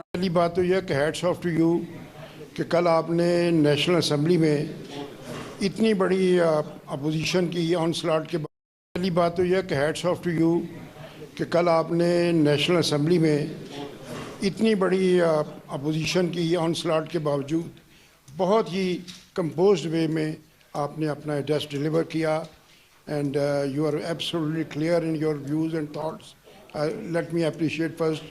पहली बात तो यह कि हैट्स ऑफ टू यू कि कल आपने नेशनल असम्बली में इतनी बड़ी अपोजिशन की ऑनस्लॉट के बाद पहली बात तो यह कि हैट्स ऑफ टू यू कि कल आपने नेशनल असम्बली में इतनी बड़ी अपोजिशन की ऑनस्लॉट के बावजूद बहुत ही कंपोज्ड वे में आपने अपना एड्रेस डिलीवर किया and you are absolutely clear in your views and thoughts. Let me appreciate first.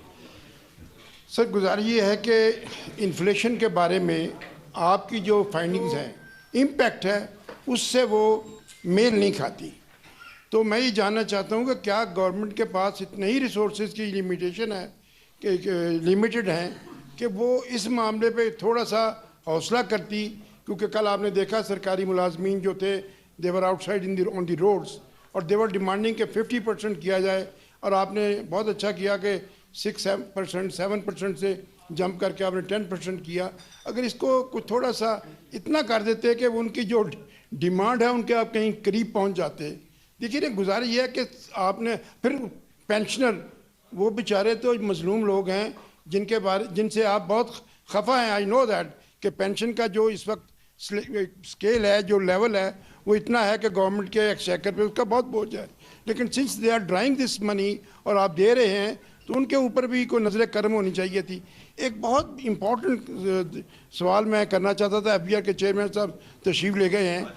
Sir, गुजारिश ये है कि इन्फ्लेशन के बारे में आपकी जो फाइंडिंग्स हैं, इम्पैक्ट है, उससे वो मेल नहीं खाती. तो मैं ये जानना चाहता हूँ कि क्या गवर्नमेंट के पास इतने ही रिसोर्सेज की लिमिटेशन है कि लिमिटेड हैं कि वो इस मामले पे थोड़ा सा हौसला करती. क्योंकि कल आपने देखा सरकारी मुलाजमीन जो थे they were outside on the roads और दे वर डिमांडिंग के 50% किया जाए और आपने बहुत अच्छा किया कि 6-7%, 7% से जंप करके आपने 10% किया. अगर इसको कुछ थोड़ा सा इतना कर देते कि उनकी जो डिमांड है उनके आप कहीं करीब पहुंच जाते. देखिए ना, गुजारिश ये है कि आपने फिर पेंशनर वो बेचारे तो मजलूम लोग हैं जिनसे आप बहुत खफा हैं. आई नो दैट कि पेंशन का जो इस वक्त स्केल है, जो लेवल है, वो इतना है कि गवर्नमेंट के एक्सचेकर पे उसका बहुत बोझ है. लेकिन since they are drawing this money और आप दे रहे हैं तो उनके ऊपर भी कोई नज़र करम होनी चाहिए थी. एक बहुत इम्पॉर्टेंट सवाल मैं करना चाहता था. एफबीआर के चेयरमैन साहब तशरीफ़ ले गए हैं.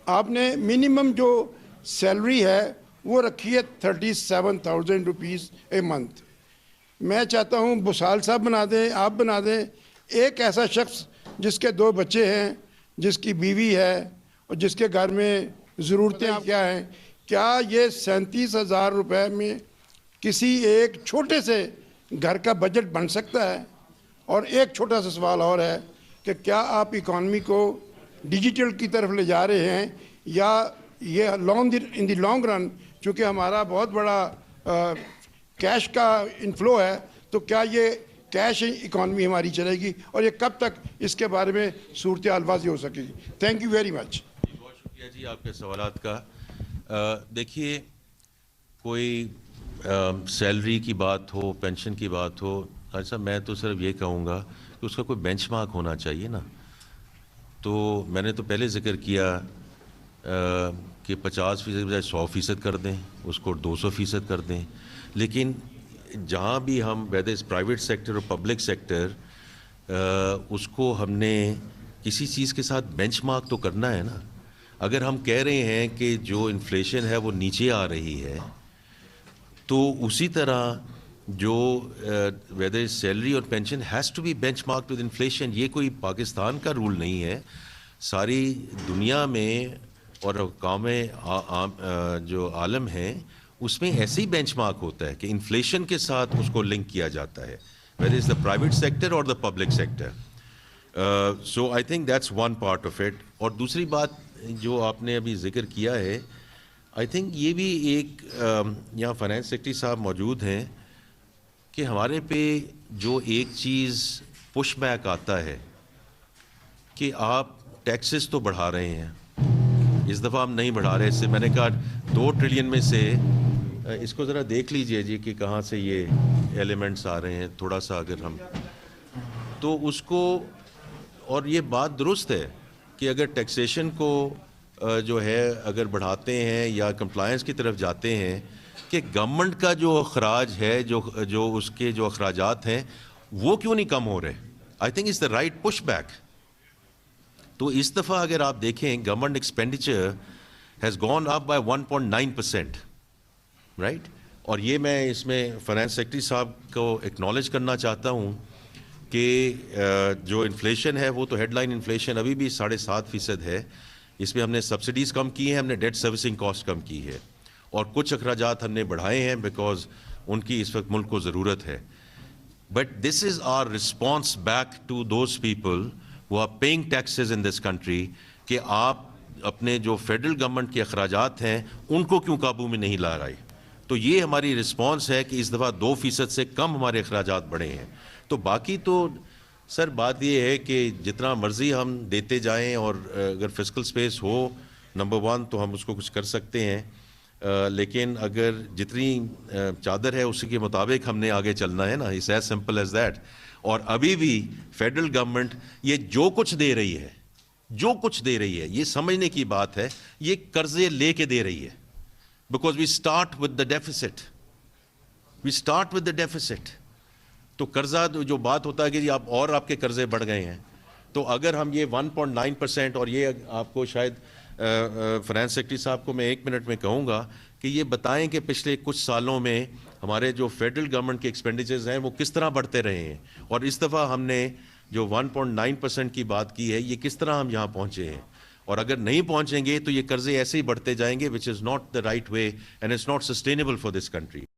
आपने मिनिमम जो सैलरी है वो रखी है 37,000 रुपीज़ ए मंथ. मैं चाहता हूँ बुसाल साहब बना दें, आप बना दें. एक ऐसा शख्स जिसके 2 बच्चे हैं, जिसकी बीवी है और जिसके घर में ज़रूरतें क्या हैं, क्या ये 37,000 रुपये में किसी एक छोटे से घर का बजट बन सकता है? और एक छोटा सा सवाल और है कि क्या आप इकॉनमी को डिजिटल की तरफ ले जा रहे हैं या ये इन द लॉन्ग रन, चूँकि हमारा बहुत बड़ा कैश का इनफ्लो है, तो क्या ये कैश इकॉनमी हमारी चलेगी और ये कब तक इसके बारे में सूरत हाल वाज़ी हो सकेगी? Thank you very much. बहुत शुक्रिया जी आपके सवालात का. देखिए, कोई सैलरी की बात हो, पेंशन की बात हो, अच्छा मैं तो सिर्फ ये कहूँगा कि उसका कोई बेंचमार्क होना चाहिए ना. तो मैंने तो पहले ज़िक्र किया कि 50% बजाय 100% कर दें, उसको 200% कर दें. लेकिन जहाँ भी हम वेदर इस प्राइवेट सेक्टर और पब्लिक सेक्टर, उसको हमने किसी चीज़ के साथ बेंचमार्क तो करना है ना. अगर हम कह रहे हैं कि जो इन्फ्लेशन है वो नीचे आ रही है, तो उसी तरह जो वेदर सैलरी और pension has to be benchmark with inflation. ये कोई पाकिस्तान का रूल नहीं है, सारी दुनिया में और काम जो आलम है उसमें ऐसे ही बेंचमार्क होता है कि इन्फ्लेशन के साथ उसको लिंक किया जाता है, whether is the private sector और the public sector. So I think that's one part of it. और दूसरी बात जो आपने अभी जिक्र किया है, आई थिंक ये भी एक यहाँ फाइनेंस सेक्रेटरी साहब मौजूद हैं कि हमारे पे जो एक चीज़ पुश बैक आता है कि आप टैक्सेस तो बढ़ा रहे हैं, इस दफ़ा हम नहीं बढ़ा रहे. इससे मैंने कहा 2 ट्रिलियन में से इसको ज़रा देख लीजिए जी कि कहाँ से ये एलिमेंट्स आ रहे हैं, थोड़ा सा अगर हम तो उसको. और ये बात दुरुस्त है कि अगर टैक्सेशन को जो है अगर बढ़ाते हैं या कंप्लायंस की तरफ जाते हैं, कि गवर्नमेंट का जो अखराज है, जो उसके जो अखराजात हैं वो क्यों नहीं कम हो रहे. I think is the right push back. तो इस दफ़ा अगर आप देखें government expenditure has gone up by 1.9%, right. और ये मैं इसमें फाइनेंस सेक्रेटरी साहब को एक्नॉलेज करना चाहता हूँ कि जो इन्फ्लेशन है वो तो हेडलाइन इन्फ्लेशन अभी भी 7.5% है. इसमें हमने सब्सिडीज़ कम की हैं, हमने डेट सर्विसिंग कॉस्ट कम की है और कुछ अखराजात हमने बढ़ाए हैं बिकॉज उनकी इस वक्त मुल्क को ज़रूरत है. But this is our response back to those people who are paying taxes in this country कि आप अपने जो फेडरल गवर्नमेंट के अखराजात हैं उनको क्यों काबू में नहीं ला रहे. तो ये हमारी रिस्पॉन्स है कि इस दफ़ा 2% से कम हमारे अखराजात बढ़े हैं. तो बाकी तो सर बात ये है कि जितना मर्ज़ी हम देते जाएं और अगर फिस्कल स्पेस हो नंबर 1 तो हम उसको कुछ कर सकते हैं. لیکن اگر جتنی چادر ہے اسی کے مطابق ہم نے آگے چلنا ہے نا, it's as simple as that. اور ابھی بھی فیڈرل گورنمنٹ یہ جو کچھ دے رہی ہے یہ سمجھنے کی بات ہے, یہ قرضے لے کے دے رہی ہے. Because we start with the deficit. تو قرضہ جو بات ہوتا ہے کہ جی آپ کے قرضے بڑھ گئے ہیں, تو اگر ہم یہ 1.9% اور یہ آپ کو شاید فائنانس سیکرٹری صاحب کو میں 1 منٹ میں کہوں گا کہ یہ بتائیں کہ پچھلے کچھ سالوں میں ہمارے جو فیڈرل گورنمنٹ کے ایکسپینڈیچرز ہیں وہ کس طرح بڑھتے رہے ہیں, اور اس دفعہ ہم نے جو 1.9% کی بات کی ہے یہ کس طرح ہم یہاں پہنچے ہیں. اور اگر نہیں پہنچیں گے تو یہ قرضے ایسے ہی بڑھتے جائیں گے, which is not the right way and it's not sustainable for this country.